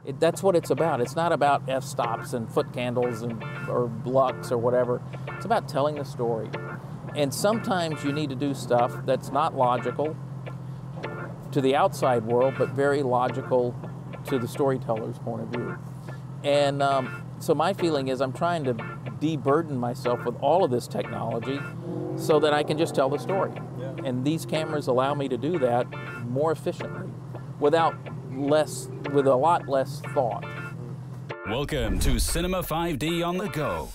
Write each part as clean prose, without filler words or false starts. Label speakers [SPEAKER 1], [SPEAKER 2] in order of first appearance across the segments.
[SPEAKER 1] That's what it's about. It's not about f-stops and foot candles or LUTs or whatever. It's about telling the story. And sometimes you need to do stuff that's not logical to the outside world, but very logical to the storyteller's point of view. And so my feeling is I'm trying to de-burden myself with all of this technology so that I can just tell the story. Yeah. And these cameras allow me to do that more efficiently with a lot less thought.
[SPEAKER 2] Welcome to Cinema 5D on the Go.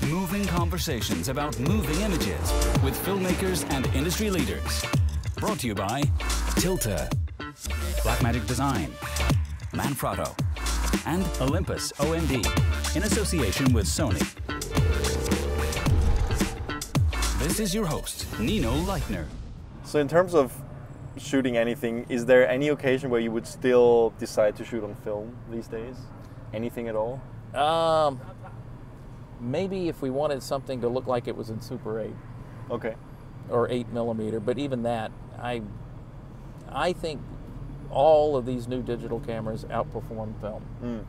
[SPEAKER 2] Moving conversations about moving images with filmmakers and industry leaders. Brought to you by Tilta, Blackmagic Design, Manfrotto, and Olympus OMD in association with Sony. This is your host, Nino Leitner.
[SPEAKER 3] So in terms of shooting anything, is there any occasion where you would still decide to shoot on film these days? Anything at all?
[SPEAKER 1] Maybe if we wanted something to look like it was in Super 8.
[SPEAKER 3] Okay.
[SPEAKER 1] Or 8mm, but even that, I think all of these new digital cameras outperform film.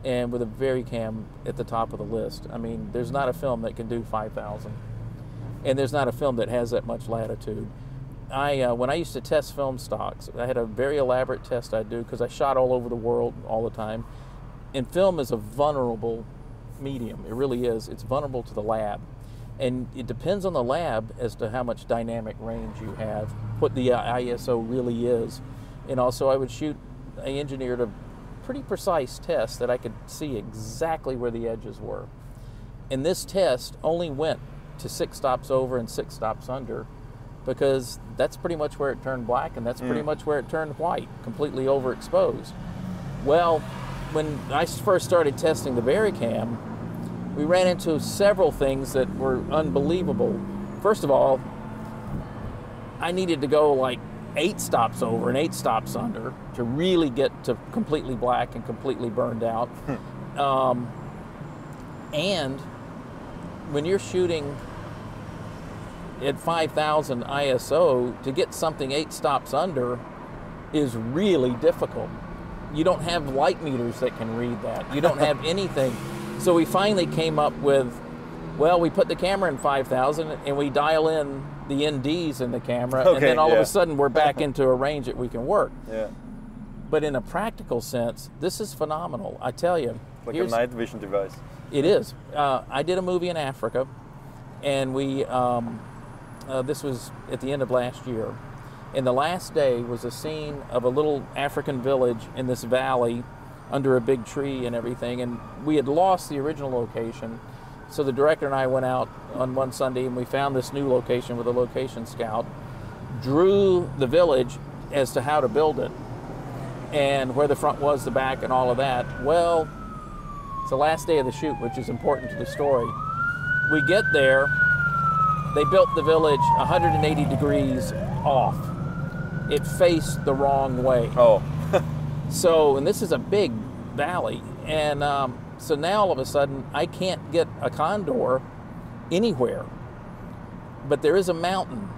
[SPEAKER 1] And with a VariCam at the top of the list. I mean, there's not a film that can do 5,000. And there's not a film that has that much latitude. When I used to test film stocks, I had a very elaborate test I'd do because I shot all over the world all the time. And film is a vulnerable medium. It really is. It's vulnerable to the lab. And it depends on the lab as to how much dynamic range you have, what the ISO really is. And also I engineered a pretty precise test that I could see exactly where the edges were. And this test only went to 6 stops over and 6 stops under, because that's pretty much where it turned black and that's pretty much where it turned white, completely overexposed. Well, when I first started testing the VariCam, we ran into several things that were unbelievable. First of all, I needed to go like 8 stops over and 8 stops under to really get to completely black and completely burned out. And when you're shooting at 5,000 ISO, to get something 8 stops under is really difficult. You don't have light meters that can read that. You don't have anything. So we finally came up with, well, we put the camera in 5,000 and we dial in the NDs in the camera, and then all of a sudden we're back into a range that we can work. Yeah. But in a practical sense, this is phenomenal. I tell you.
[SPEAKER 3] Like a night vision device.
[SPEAKER 1] It is. I did a movie in Africa, and this was at the end of last year. And the last day was a scene of a little African village in this valley under a big tree and everything. And we had lost the original location. So the director and I went out on one Sunday and we found this new location with a location scout, drew the village as to how to build it and where the front was, the back, and all of that. Well, it's the last day of the shoot, which is important to the story. We get there, they built the village 180 degrees off. It faced the wrong way.
[SPEAKER 3] Oh.
[SPEAKER 1] So, and this is a big valley, and so now all of a sudden I can't get a condor anywhere. But there is a mountain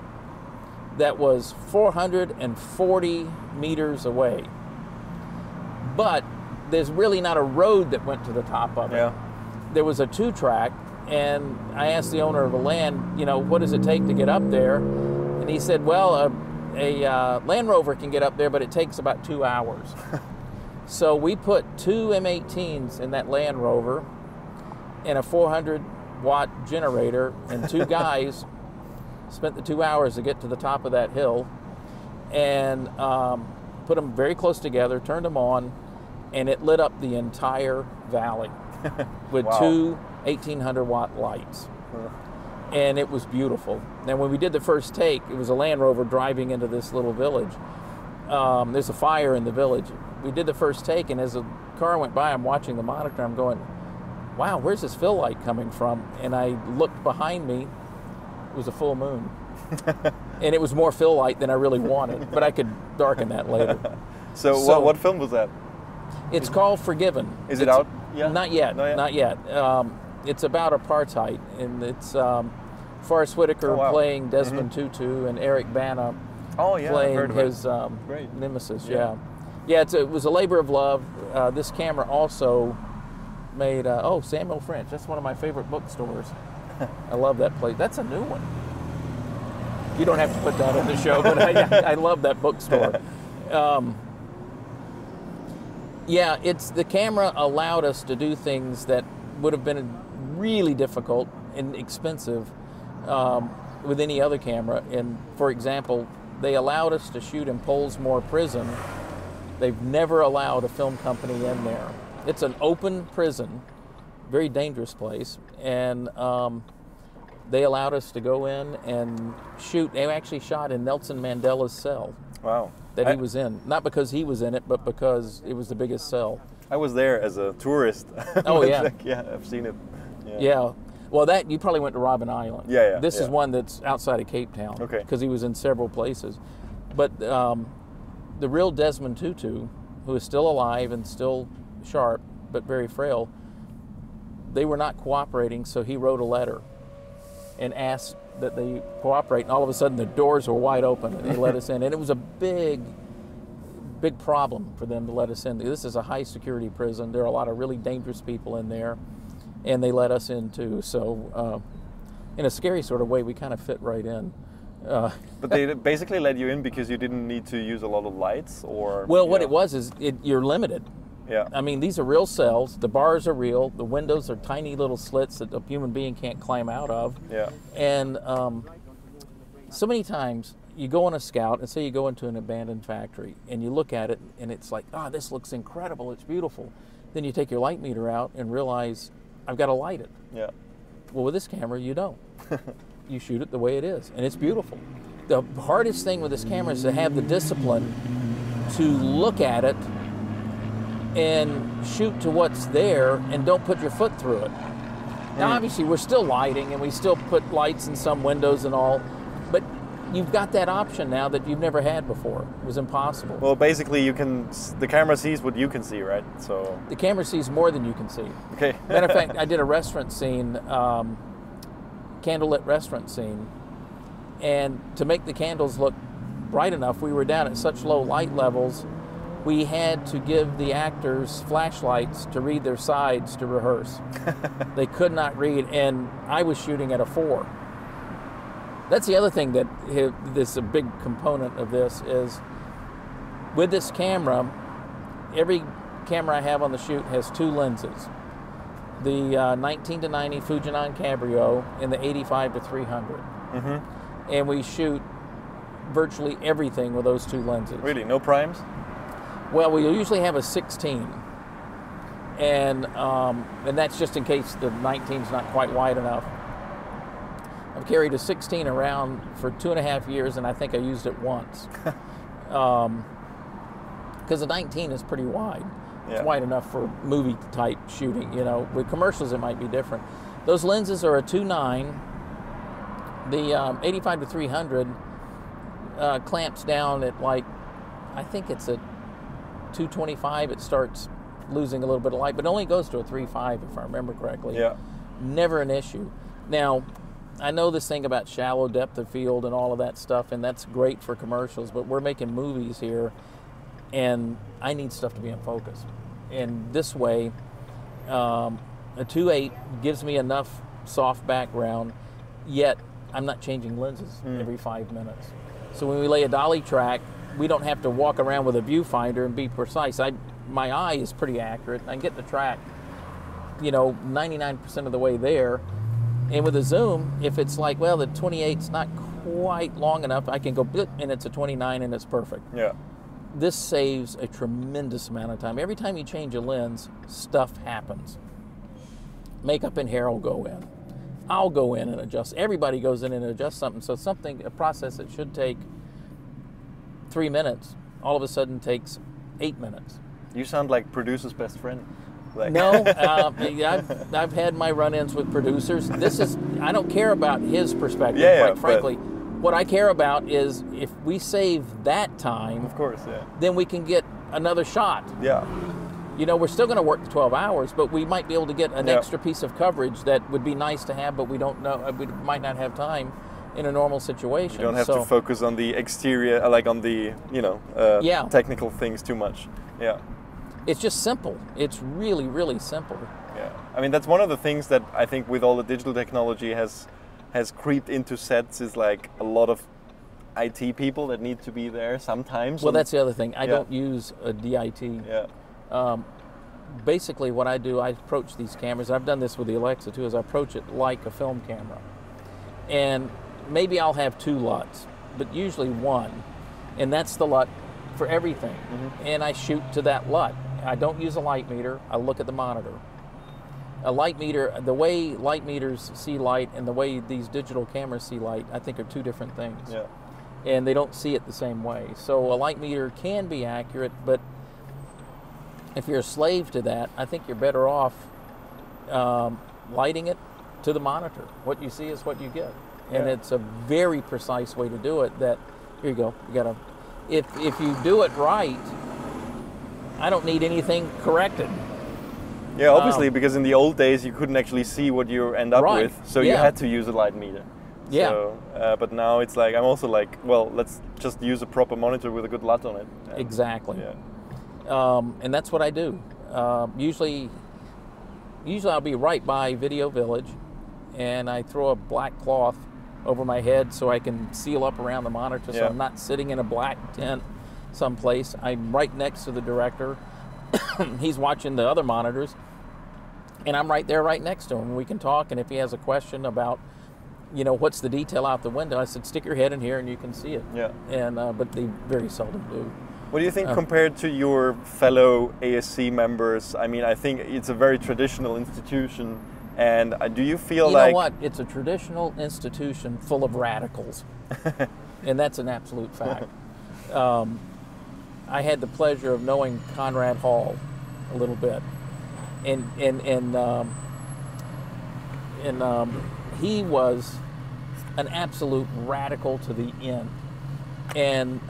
[SPEAKER 1] that was 440 meters away. But there's really not a road that went to the top of it. Yeah. There was a 2-track, and I asked the owner of the land, what does it take to get up there? And he said, well, a Land Rover can get up there, but it takes about 2 hours. So we put 2 M18s in that Land Rover and a 400-watt generator, and 2 guys spent the 2 hours to get to the top of that hill and put them very close together, turned them on, and it lit up the entire valley with 2 1,800-watt lights. And it was beautiful. Now, when we did the first take, it was a Land Rover driving into this little village. There's a fire in the village. We did the first take, and as the car went by, I'm watching the monitor. I'm going, wow, where's this fill light coming from? And I looked behind me. It was a full moon. And it was more fill light than I really wanted, but I could darken that later.
[SPEAKER 3] So what film was that?
[SPEAKER 1] It's called Forgiven.
[SPEAKER 3] Is it out?
[SPEAKER 1] Yeah. Not yet. Not yet. It's about apartheid, and it's Forrest Whitaker playing Desmond Tutu and Eric Bana playing his nemesis. Yeah. Yeah, it was a labor of love. This camera also made, Samuel French. That's one of my favorite bookstores. I love that place. That's a new one. You don't have to put that on the show, but I love that bookstore. Yeah, the camera allowed us to do things that would have been really difficult and expensive with any other camera. And for example, they allowed us to shoot in Polesmore Prison. They've never allowed a film company in there. It's an open prison, very dangerous place, and they allowed us to go in and shoot. They actually shot in Nelson Mandela's cell.
[SPEAKER 3] Wow.
[SPEAKER 1] That he was in. Not because he was in it, but because it was the biggest cell.
[SPEAKER 3] I was there as a tourist.
[SPEAKER 1] Oh, yeah.
[SPEAKER 3] Yeah, I've seen it.
[SPEAKER 1] Yeah. Well, you probably went to Robben Island.
[SPEAKER 3] Yeah.
[SPEAKER 1] This is one that's outside of Cape Town.
[SPEAKER 3] Okay.
[SPEAKER 1] Because he was in several places. But the real Desmond Tutu, who is still alive and still sharp, but very frail, they were not cooperating, so he wrote a letter and asked that they cooperate, and all of a sudden the doors were wide open and they let us in. And it was a big problem for them to let us in. This is a high security prison. There are a lot of really dangerous people in there, and they let us in too. So in a scary sort of way, we kind of fit right in.
[SPEAKER 3] But they basically let you in because you didn't need to use a lot of lights, or?
[SPEAKER 1] Well, what it was is you're limited.
[SPEAKER 3] Yeah.
[SPEAKER 1] I mean, these are real cells. The bars are real. The windows are tiny little slits that a human being can't climb out of.
[SPEAKER 3] Yeah.
[SPEAKER 1] And so many times you go on a scout, and say you go into an abandoned factory, and you look at it, and it's like, this looks incredible. It's beautiful. Then you take your light meter out and realize, I've got to light it.
[SPEAKER 3] Yeah.
[SPEAKER 1] Well, with this camera, you don't. You shoot it the way it is, and it's beautiful. The hardest thing with this camera is to have the discipline to look at it and shoot to what's there and don't put your foot through it. Now, obviously, we're still lighting, and we still put lights in some windows and all, but you've got that option now that you've never had before. It was impossible.
[SPEAKER 3] Well, basically, the camera sees what you can see, right? So
[SPEAKER 1] the camera sees more than you can see.
[SPEAKER 3] Okay.
[SPEAKER 1] Matter of fact, I did a restaurant scene, candlelit restaurant scene, and to make the candles look bright enough, we were down at such low light levels, we had to give the actors flashlights to read their sides to rehearse. They could not read, and I was shooting at a 4. That's the other thing that this a big component of this is, with this camera, every camera I have on the shoot has 2 lenses. The 19 to 90 Fujinon Cabrio and the 85 to 300. Mm-hmm. And we shoot virtually everything with those 2 lenses.
[SPEAKER 3] Really? No primes?
[SPEAKER 1] Well, we usually have a 16. And that's just in case the 19's not quite wide enough. I've carried a 16 around for 2.5 years, and I think I used it once. Because the 19 is pretty wide.
[SPEAKER 3] Yeah.
[SPEAKER 1] It's wide enough for movie type shooting, With commercials, it might be different. Those lenses are a 2.9. The 85 to 300 clamps down at I think it's a 225. It starts losing a little bit of light, but it only goes to a 3.5 if I remember correctly.
[SPEAKER 3] Yeah.
[SPEAKER 1] Never an issue. Now, I know this thing about shallow depth of field and all of that stuff, and that's great for commercials, but we're making movies here, and I need stuff to be in focus. And this way, a 2.8 gives me enough soft background, yet I'm not changing lenses every 5 minutes. So when we lay a dolly track, we don't have to walk around with a viewfinder and be precise. My eye is pretty accurate. I can get the track, 99% of the way there. And with a zoom, if it's the 28's not quite long enough, I can go, and it's a 29 and it's perfect.
[SPEAKER 3] Yeah.
[SPEAKER 1] This saves a tremendous amount of time. Every time you change a lens, stuff happens. Makeup and hair will go in. I'll go in and adjust. Everybody goes in and adjusts something. So a process that should take 3 minutes, all of a sudden takes 8 minutes.
[SPEAKER 3] You sound like producer's best friend.
[SPEAKER 1] No, I've had my run-ins with producers. I don't care about his perspective, quite frankly. What I care about is if we save that time,
[SPEAKER 3] of course,
[SPEAKER 1] then we can get another shot.
[SPEAKER 3] Yeah.
[SPEAKER 1] We're still going to work the 12 hours, but we might be able to get an extra piece of coverage that would be nice to have, but we don't know. We might not have time in a normal situation.
[SPEAKER 3] You don't have to focus on the exterior, like on the,
[SPEAKER 1] Yeah.
[SPEAKER 3] technical things too much. Yeah.
[SPEAKER 1] It's just simple. It's really, really simple.
[SPEAKER 3] Yeah. I mean, that's one of the things that I think with all the digital technology has creeped into sets, is like a lot of IT people that need to be there sometimes.
[SPEAKER 1] Well, that's the other thing. I
[SPEAKER 3] Yeah.
[SPEAKER 1] don't use a DIT.
[SPEAKER 3] Yeah.
[SPEAKER 1] Basically, what I do, I approach these cameras. I've done this with the Alexa too. Is I approach it like a film camera, and maybe I'll have 2 LUTs, but usually 1, and that's the LUT for everything.
[SPEAKER 3] Mm-hmm.
[SPEAKER 1] And I shoot to that LUT. I don't use a light meter. I look at the monitor. A light meter, the way light meters see light and the way these digital cameras see light, I think are 2 different things.
[SPEAKER 3] Yeah.
[SPEAKER 1] And they don't see it the same way. So a light meter can be accurate, but if you're a slave to that, I think you're better off lighting it to the monitor. What you see is what you get. And
[SPEAKER 3] Yeah.
[SPEAKER 1] it's a very precise way to do it. That, here you go, you gotta, if you do it right, I don't need anything corrected.
[SPEAKER 3] Yeah, obviously, because in the old days you couldn't actually see what you end up
[SPEAKER 1] Right.
[SPEAKER 3] with, so you
[SPEAKER 1] Yeah.
[SPEAKER 3] had to use a light meter.
[SPEAKER 1] Yeah.
[SPEAKER 3] So, but now it's like, I'm also like, well, let's just use a proper monitor with a good LUT on it. And,
[SPEAKER 1] Exactly.
[SPEAKER 3] Yeah.
[SPEAKER 1] And that's what I do. Usually I'll be right by Video Village, and I throw a black cloth over my head so I can seal up around the monitor, so
[SPEAKER 3] Yeah.
[SPEAKER 1] I'm not sitting in a black tent someplace. I'm right next to the director. He's watching the other monitors, and I'm right there, right next to him. We can talk, and if he has a question about, what's the detail out the window, I said, stick your head in here and you can see it.
[SPEAKER 3] Yeah.
[SPEAKER 1] And but they very seldom do.
[SPEAKER 3] What do you think compared to your fellow ASC members? I mean, I think it's a very traditional institution, and do you feel
[SPEAKER 1] You
[SPEAKER 3] like...
[SPEAKER 1] know what? It's a traditional institution full of radicals, and that's an absolute fact. I had the pleasure of knowing Conrad Hall a little bit, and he was an absolute radical to the end. And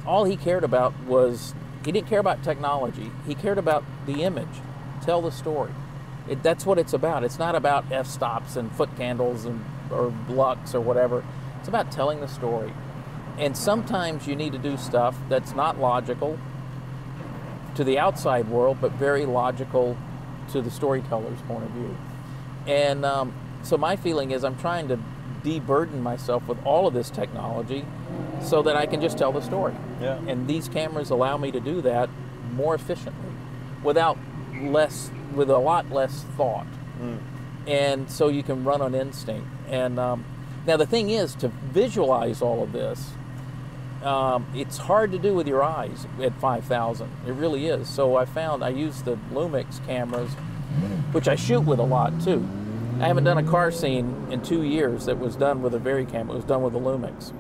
[SPEAKER 1] all he cared about was, he didn't care about technology. He cared about the image. Tell the story. That's what it's about. It's not about f-stops and foot candles or lux or whatever. It's about telling the story. And sometimes you need to do stuff that's not logical to the outside world, but very logical to the storyteller's point of view. And so my feeling is I'm trying to de-burden myself with all of this technology so that I can just tell the story.
[SPEAKER 3] Yeah.
[SPEAKER 1] And these cameras allow me to do that more efficiently, with a lot less thought. And so you can run on instinct. And now the thing is, to visualize all of this, it's hard to do with your eyes at 5,000. It really is. So I found I use the Lumix cameras, which I shoot with a lot too. I haven't done a car scene in 2 years that was done with a Very camera. It was done with the Lumix.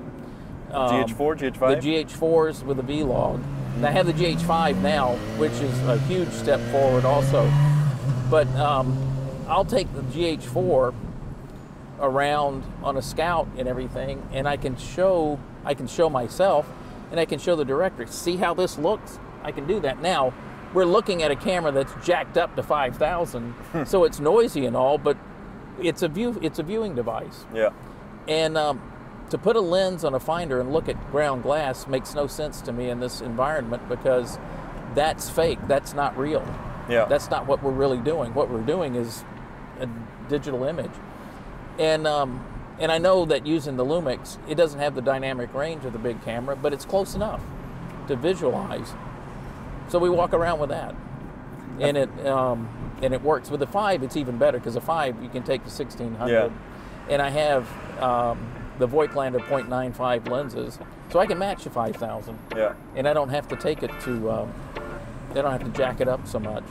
[SPEAKER 3] GH4, GH5?
[SPEAKER 1] The GH4s with a V-Log. And I have the GH5 now, which is a huge step forward also. But I'll take the GH4 around on a Scout and everything, and I can show myself, and I can show the director. See how this looks? I can do that. Now, we're looking at a camera that's jacked up to 5,000, so it's noisy and all, but it's a viewing device.
[SPEAKER 3] Yeah.
[SPEAKER 1] And to put a lens on a finder and look at ground glass makes no sense to me in this environment, because that's fake. That's not real.
[SPEAKER 3] Yeah.
[SPEAKER 1] That's not what we're really doing. What we're doing is a digital image. And I know that using the Lumix, it doesn't have the dynamic range of the big camera, but it's close enough to visualize. So we walk around with that, and it works. With the 5, it's even better, because the 5 you can take to 1600,
[SPEAKER 3] Yeah.
[SPEAKER 1] and I have the Voigtlander .95 lenses, so I can match the 5,000.
[SPEAKER 3] Yeah.
[SPEAKER 1] And I don't have to take it to. They don't have to jack it up so much.